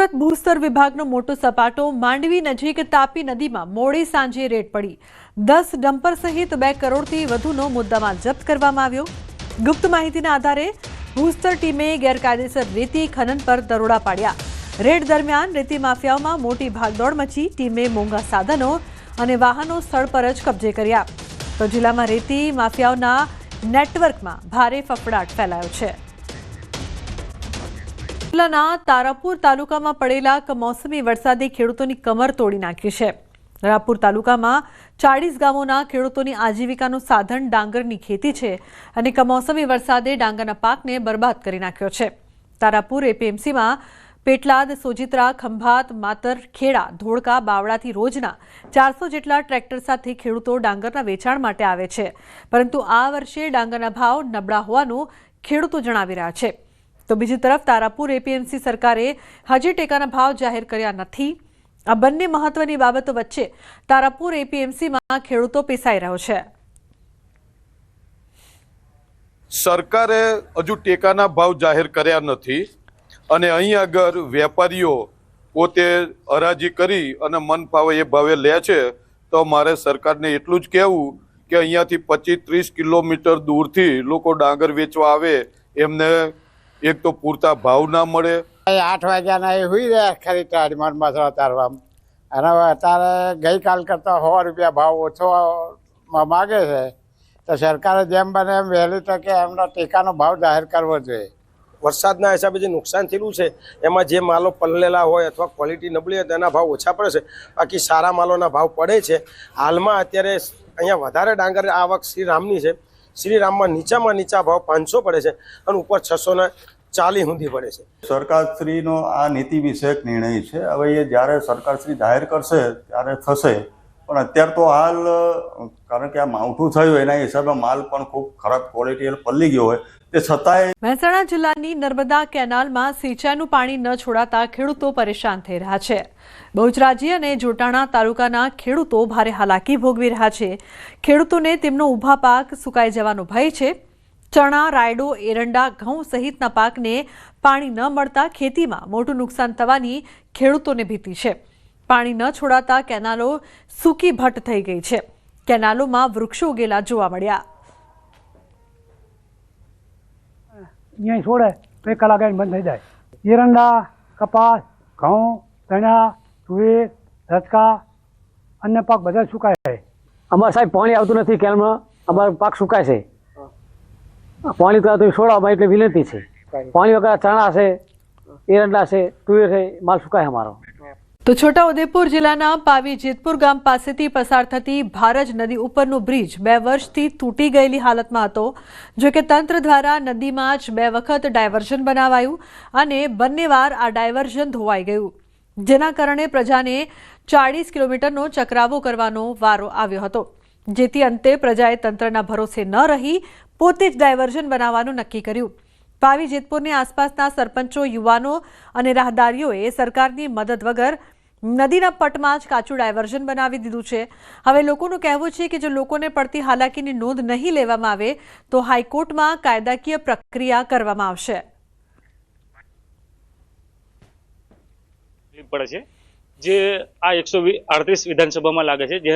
સુરત ભૂસ્તર વિભાગનો મોટો સપાટો માંડવી નજીક તાપી નદીમાં મોડી સાંજે રેડ પડી 10 ડમ્પર સહિત 2 કરોડથી વધુનો મુદ્દામાલ જપ્ત કરવામાં આવ્યો। ગુપ્ત માહિતીના આધારે ભૂસ્તર ટીમે ગેરકાયદેસર રેતી ખનન પર દરોડા પાડ્યા। રેડ દરમિયાન રેતી માફિયાઓમાં મોટી ભાગદોડ મચી। ટીમે મોંઘા સાધનો અને વાહનો સ્થળ પર જ કબજે કર્યા। તો જિલ્લામાં રેતી માફિયાઓના નેટવર્કમાં ભારે ફફડાટ ફેલાયો છે। જિલ્લાના તારાપુર તાલુકામાં પડેલા કમોસમી વરસાદે ખેડૂતોની કમર તોડી નાખી છે। રાપુર તાલુકામાં 40 ગામોના ખેડૂતોની આજીવિકાનું સાધન ડાંગરની ખેતી છે અને કમોસમી વરસાદે ડાંગરના પાકને બરબાદ કરી નાખ્યો છે। તારાપુર એપીએમસીમાં પેટલાદ, સોજિત્રા, ખંભાત, માતર, ખેડા, ધોળકા, બાવળાથી રોજના 400 જેટલા ટ્રેક્ટર સાથે ખેડૂતો ડાંગરના વેચાણ માટે આવે છે, પરંતુ આ વર્ષે ડાંગરના ભાવ નબળા હોવાનું ખેડૂતો જણાવી રહ્યા છે। તો બીજી તરફ તારાપુર એપીએમસી સરકારે હજી ટેકાના ભાવ જાહેર કર્યા નથી। આ બંને મહત્વની બાબતો વચ્ચે તારાપુર એપીએમસીમાં ખેડૂતો પીસાઈ રહ્યો છે। સરકારે હજુ ટેકાના ભાવ જાહેર કર્યા નથી અને અહીં આગળ વેપારીઓ પોતે હરાજી કરી અને મન ફાવે એ ભાવે લે છે। તો મારે સરકારને એટલું જ કહેવું કે અહીંયાથી 25-30 કિલોમીટર દૂરથી લોકો ડાંગર વેચવા આવે, એમને એક તો પૂરતા ભાવ ના મળે। 8 વાગ્યાના એ હુઈ રહ્યા ખરીદારી મસળા તારવામાં, અને અત્યારે ગઈકાલ કરતાં 100 રૂપિયા ભાવ ઓછો માગે છે। તો સરકારે જેમ બને એમ વહેલી તકે એમનો ટેકાનો ભાવ જાહેર કરવો જોઈએ। વરસાદના હિસાબે જે નુકસાન થયેલું છે એમાં જે માલો પલળેલા હોય અથવા ક્વોલિટી નબળી હોય તેના ભાવ ઓછા પડે છે, બાકી સારા માલોના ભાવ પડે છે। હાલમાં અત્યારે અહીંયા વધારે ડાંગર આવક શ્રીરામની છે। શ્રીરામમાં નીચા ભાવ 500 પડે છે અને ઉપર 640 સુધી પડે છે। સરકારશ્રીનો આ નીતિ વિષયક નિર્ણય છે। હવે એ જ્યારે સરકારશ્રી જાહેર કરશે ત્યારે થશે, પણ અત્યારે તો હાલ કારણ કે આ માવઠું થયું એના હિસાબે માલ પણ ખૂબ ખરાબ ક્વોલિટી પલળી ગયો હોય તે છતાંય મહેસાણા જિલ્લાની નર્મદા કેનાલમાં સિંચાઈનું પાણી ન છોડાતા ખેડૂતો પરેશાન થઈ રહ્યા છે। બહુચરાજી અને જોટાણા તાલુકાના ખેડૂતો ભારે હાલાકી ભોગવી રહ્યા છે। ખેડૂતોને તેમનો ઊભા પાક સુકાઈ જવાનો ભય છે। ચણા, રાયડો, એરંડા, ઘઉં સહિતના પાકને પાણી ન મળતા ખેતીમાં મોટું નુકસાન થવાની ખેડૂતોને ભીતિ છે। પાણી ન છોડાતા કેનાલો સૂકી ભટ્ટ થઈ ગઈ છે। કેનાલોમાં વૃક્ષો ઉગેલા જોવા મળ્યા। અહીંયા છોડે તો 1 કલાક બંધ થઈ જાય। એરંડા, કપાસ, ઘઉં, ચણા, તુવેર, રચકા, અન્ય પાક બધા સુકાય છે। અમારે સાહેબ પાણી આવતું નથી કેનાલમાં, અમારો પાક સુકાય છે। પાણી તો છોડવામાં એટલે વિનંતી છે। પાણી વગર ચણા છે, એરંડા છે, તુવેર છે, માલ સુકાય અમારો। તો છોટાઉદેપુર જિલ્લાના પાવી જેતપુર ગામ પાસેથી પસાર થતી ભારજ નદી ઉપરનો બ્રિજ 2 વર્ષથી તૂટી ગયેલી હાલતમાં હતો। જો કે તંત્ર દ્વારા નદીમાં જ 2 વખત ડાયવર્ઝન બનાવાયું અને બંને વાર આ ડાયવર્ઝન ધોવાઈ ગયું, જેના કારણે પ્રજાને 40 કિલોમીટરનો ચકરાવો કરવાનો વારો આવ્યો હતો, જેથી અંતે પ્રજાએ તંત્રના ભરોસે ન રહી પોતે જ ડાયવર્ઝન બનાવવાનું નક્કી કર્યું। પાવી જેતપુરની આસપાસના સરપંચો, યુવાનો અને રાહદારીઓએ સરકારની મદદ વગર નદીના પટમાં જ કાચું ડાયવર્ઝન બનાવી દીધું છે। હવે લોકોનું કહેવું છે કે જો લોકોને પડતી હાલાકીની નોંધ નહીં લેવામાં આવે તો હાઈકોર્ટમાં કાયદાકીય પ્રક્રિયા કરવામાં આવશે। પડે છે જે આ 138 વિધાનસભામાં લાગે છે, જે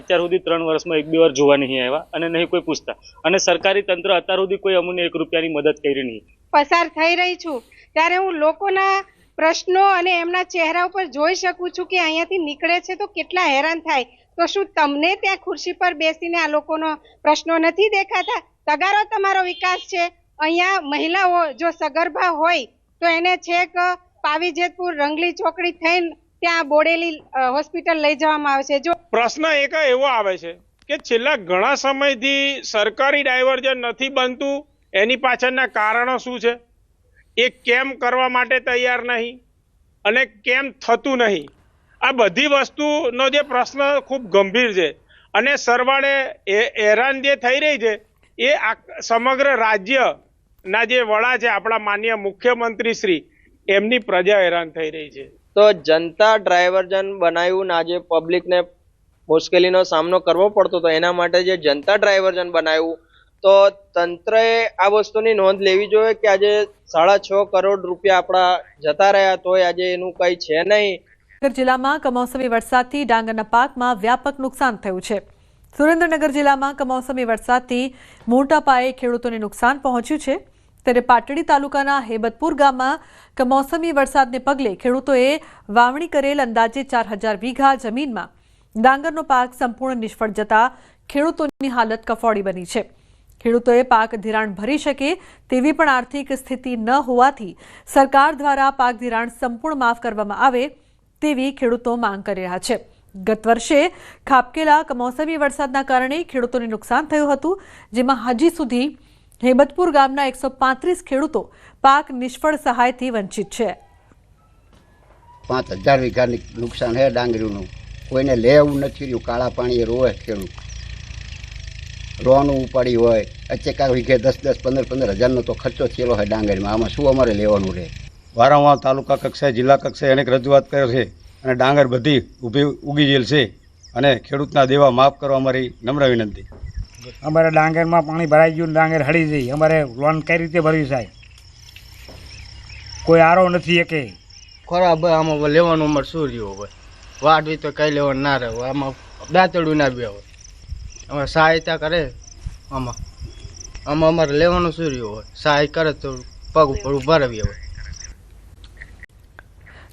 અત્યાર સુધી 3 વર્ષમાં 1-2 વાર જોવા નહીં આવ્યા અને નહીં કોઈ પૂછતા, અને સરકારી તંત્ર અત્યાર સુધી કોઈ અમને 1 રૂપિયાની મદદ કરી નહીં। પસાર થઈ રહી છું ત્યારે હું લોકોના પ્રશ્નો અને એમના ચહેરા ઉપર જોઈ શકું છું કે અહીંયાથી નીકળે છે તો કેટલા હેરાન થાય। તો શું તમને ત્યાં ખુરશી પર બેસીને આ લોકોનો પ્રશ્નો નથી દેખાતા? તગારો તમારો વિકાસ છે। અહીંયા મહિલાઓ જો સગર્ભા હોય તો એને છેક પાવી જેતપુર, રંગલી ચોકડી થઈને ત્યાં બોડેલી હોસ્પિટલ લઈ જવામાં આવે છે। જો પ્રશ્ન એક એવો આવે છે કે છેલ્લા ઘણા સમયથી સરકારી ડાયવર્ઝન નથી બનતું, એની પાછળના કારણો શું છે, એ કેમ કરવા માટે તૈયાર નહીં અને કેમ થતું નહીં, આ બધી વસ્તુનો જે પ્રશ્ન ખૂબ ગંભીર છે અને સરવાળે હેરાન જે થઈ રહી છે એ સમગ્ર રાજ્યના જે વડા છે આપણા માનનીય મુખ્યમંત્રી શ્રી, એમની પ્રજા હેરાન થઈ રહી છે। તો જનતા ડાયવર્ઝન બનાવ્યું, આજે પબ્લિકને મુશ્કેલીનો સામનો કરવો પડતો હતો, એના માટે જે જનતા ડાયવર્ઝન બનાવ્યું તો તંત્રએ આ વસ્તુની નોંધ લેવી જોઈએ કે આજે 6.5 કરોડ રૂપિયા આપણા જતા રહ્યા તોય આજે એનું કંઈ છે નહીં. સુરેન્દ્રનગર જિલ્લામાં કમોસમી વરસાદથી ડાંગરના પાકમાં વ્યાપક નુકસાન થયું છે. સુરેન્દ્રનગર જિલ્લામાં કમોસમી વરસાદથી મોટા પાયે ખેડૂતોને નુકસાન પહોંચ્યું છે. ત્યારે પાટડી તાલુકાના હેબતપુર ગામમાં કમોસમી વરસાદને પગલે ખેડૂતોએ વાવણી કરેલ અંદાજે 4000 વીઘા જમીનમાં ડાંગરનો પાક સંપૂર્ણ નિષ્ફળ જતા ખેડૂતોની હાલત કફોડી બની છે. ખેડૂતોએ પાક ધિરાણ ભરી શકે તેવી પણ આર્થિક સ્થિતિ ન હોવાથી સરકાર દ્વારા પાક ધિરાણ સંપૂર્ણ માફ કરવામાં આવે તેવી ખેડૂતો માંગ કરી રહ્યા છે. ગત વર્ષે ખાબકેલા કમોસમી વરસાદના કારણે ખેડૂતોને નુકસાન થયું હતું, જેમાં હજી સુધી હેબતપુર ગામના 135 ખેડૂતો પાક નિષ્ફળ સહાયથી વંચિત છે. 5000 વીઘાની નુકસાન છે ડાંગરીનું. કોઈને લેવું નથી રહ્યું. કાળા પાણીએ રોવે ખેડૂત. રોવાનું ઉપાડી હોય અચેકા વીઘે 10-10, 15-15 હજારનો તો ખર્ચો થયેલો હોય ડાંગરીમાં. આમાં શું અમારે લેવાનું રહે? વારંવાર તાલુકા કક્ષાએ જિલ્લા કક્ષાએ અનેક રજૂઆત કરે છે અને ડાંગર બધી ઉગી ગયેલ છે અને ખેડૂતના દેવા માફ કરવા અમારી નમ્ર વિનંતી. અમારે ડાંગરમાં પાણી ભરાઈ ગયું, ડાંગર હળી જઈ. અમારે લોન કઈ રીતે ભરવી સાહેબ? કોઈ આરો નથી એકે. ખરાબ આમાં લેવાનું અમારે શું રહ્યું હોય? વાટવી તો કઈ લેવાનું ના રહે. આમાં દાંતડું ના બે હોય. અમે સહાયતા કરે આમાં અમારે લેવાનું શું રહ્યું હોય? સહાય કરે તો પગ ઉપર ઉભા રહીએ હોય.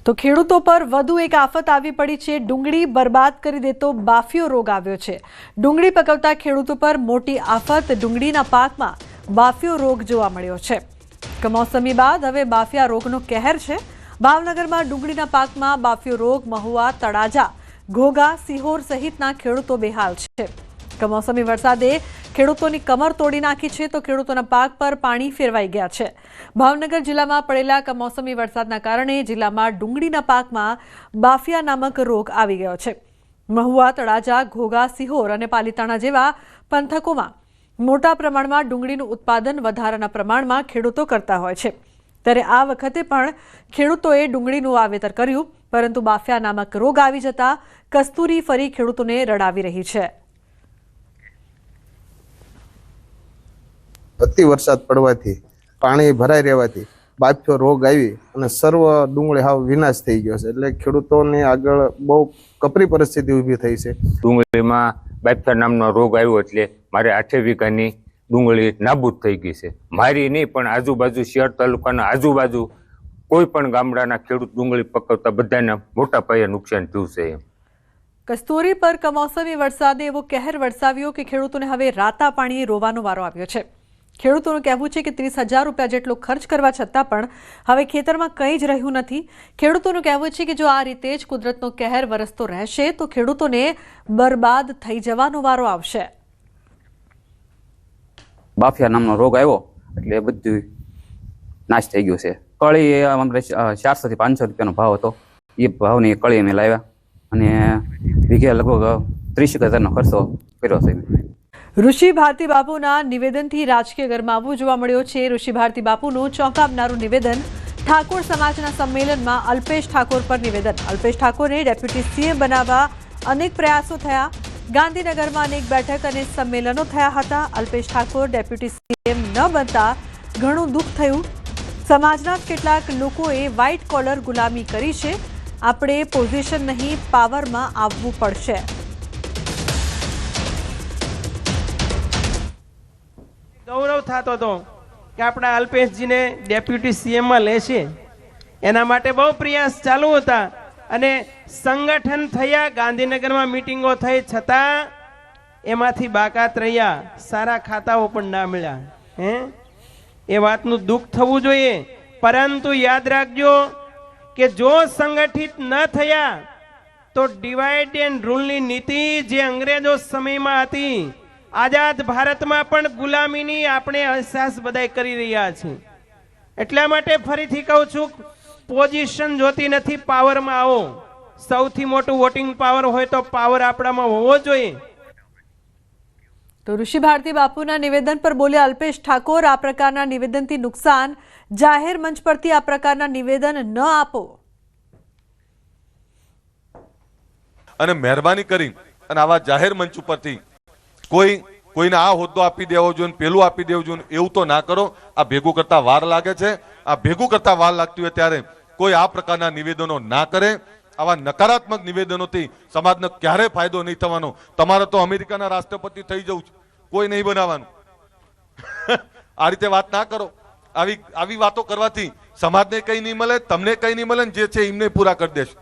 તો ખેડૂતો પર વધુ એક આફત આવી પડી છે. ડુંગળી બરબાદ કરી દેતો બાફિયો રોગ આવ્યો છે. ડુંગળી પકવતા ખેડૂતો પર મોટી આફત. ડુંગળીના પાકમાં બાફિયો રોગ જોવા મળ્યો છે. કમોસમી બાદ હવે બાફિયા રોગનો કહેર છે. ભાવનગરમાં ડુંગળીના પાકમાં બાફિયો રોગ મહુવા, તળાજા, ઘોઘા, સિહોર સહિતના ખેડૂતો બેહાલ છે. કમોસમી વરસાદે ખેડૂતોની કમર તોડી નાખી છે તો ખેડૂતોના પાક પર પાણી ફેરવાઈ ગયા છે. ભાવનગર જિલ્લામાં પડેલા કમોસમી વરસાદના કારણે જિલ્લામાં ડુંગળીના પાકમાં બાફિયા નામક રોગ આવી ગયો છે. મહુવા, તળાજા, ઘોઘા, સિહોર અને પાલીતાણા જેવા પંથકોમાં મોટા પ્રમાણમાં ડુંગળીનું ઉત્પાદન વધારાના પ્રમાણમાં ખેડૂતો કરતા હોય છે. ત્યારે આ વખતે પણ ખેડૂતોએ ડુંગળીનું વાવેતર કર્યું, પરંતુ બાફિયા નામક રોગ આવી જતા કસ્તુરી ફરી ખેડૂતોને રડાવી રહી છે. અતિ વરસાદ પડવાથી પાણી ભરાઈ રહેવાથી બાફિયો રોગ આવી અને સર્વ ડુંગળી હાવ વિનાશ થઈ ગયો છે. એટલે ખેડૂતોને આગળ બહુ કપરી પરિસ્થિતિ ઊભી થઈ છે. ડુંગળીમાં બાફિયા નામનો રોગ આવ્યો એટલે મારે 8 વીઘાની ડુંગળી નાબૂદ થઈ ગઈ છે. મારી નહીં પણ આજુબાજુ શિયાળ તાલુકાના આજુબાજુ કોઈ પણ ગામડાના ખેડૂત ડુંગળી પકવતા બધાને મોટા પાયે નુકસાન થયું છે. કસ્તુરી પર કમોસમી વરસાદે એવો કહેર વરસાવ્યો કે ખેડૂતોને હવે રાતા પાણીએ રોવાનો વારો આવ્યો છે. ખેડૂતોનું કહેવું છે કે 30,000 રૂપિયા જેટલો ખર્ચ કરવા છતાં પણ હવે ખેતરમાં કંઈ જ રહ્યું નથી. ખેડૂતોનું કહેવું છે કે જો આ રીતે જ કુદરતનો કહેર વરસતો રહેશે તો ખેડૂતોને બરબાદ થઈ જવાનો વારો આવશે. બાફિયા નામનો રોગ આવ્યો એટલે બધું નાશ થઈ ગયું છે. કળી અમારે 400 થી 500 રૂપિયાનો ભાવ હતો. એ ભાવની કળી અમે લાવ્યા અને વીઘે લગભગ 30,000નો ખર્ચો કર્યો છે. ઋષિ ભારતી બાપુના નિવેદનથી રાજકીય ગરમાવો જોવા મળ્યો છે. ઋષિ ભારતી બાપુનું ચોંકાવનારું નિવેદન. ઠાકોર સમાજના સંમેલનમાં અલ્પેશ ઠાકોર પર નિવેદન. અલ્પેશ ઠાકોરને ડેપ્યુટી સીએમ બનાવવા અનેક પ્રયાસો થયા. ગાંધીનગરમાં અનેક બેઠક અને સંમેલનો થયા હતા. અલ્પેશ ઠાકોર ડેપ્યુટી સીએમ ન બનતા ઘણું દુઃખ થયું. સમાજના કેટલાક લોકોએ વ્હાઇટ કોલર ગુલામી કરી છે. આપણે પોઝિશન નહીં પાવરમાં આવવું પડશે. ગૌરવ થતો હતો કે આપણા અલ્પેશજીને ડેપ્યુટી સીએમમાં લેશે. એના માટે બહુ પ્રયાસ ચાલુ હતા અને સંગઠન થયા, ગાંધીનગરમાં મિટિંગો થઈ, છતાં એમાંથી બાકાત રહ્યા. સારા ખાતાઓ પણ ના મળ્યા. એ વાતનું દુઃખ થવું જોઈએ. પરંતુ યાદ રાખજો કે જો સંગઠિત ન થયા તો ડિવાઇડ એન્ડ રૂલની નીતિ જે અંગ્રેજો સમયમાં હતી, આઝાદ ભારતમાં પણ ગુલામીની આપણે અહેસાસ બધાય કરી રહ્યા છીએ. એટલા માટે ફરીથી કહું છું, પોઝિશન જોતી નથી, પાવરમાં આવો. સૌથી મોટું વોટિંગ પાવર હોય તો પાવર આપણામાં હોવો જોઈએ. તો ઋષિ ભારતી બાપુના નિવેદન પર બોલ્યા અલ્પેશ ઠાકોર. આ પ્રકારના નિવેદનથી નુકસાન. જાહેર મંચ પરથી આ પ્રકારના નિવેદન ન આપો. અને મહેરબાની કરી અને આવા જાહેર મંચ ઉપરથી કોઈ કોઈને આ હોદ્દો આપી દેવો જોઈએ, પેલું આપી દેવું જોઈએ, એવું તો ના કરો. આ ભેગું કરતા વાર લાગે છે. આ ભેગું કરતા વાર લાગતી હોય ત્યારે કોઈ આ પ્રકારના નિવેદનો ના કરે. આવા નકારાત્મક નિવેદનોથી સમાજને ક્યારેય ફાયદો નહીં થવાનો. તમારે તો અમેરિકાના રાષ્ટ્રપતિ થઈ જવું છે, કોઈ નહીં બનાવવાનું. આ રીતે વાત ના કરો. આવી વાતો કરવાથી સમાજને કઈ નહીં મળે, તમને કઈ નહીં મળે, જે છે એમને પૂરા કરી દેશે.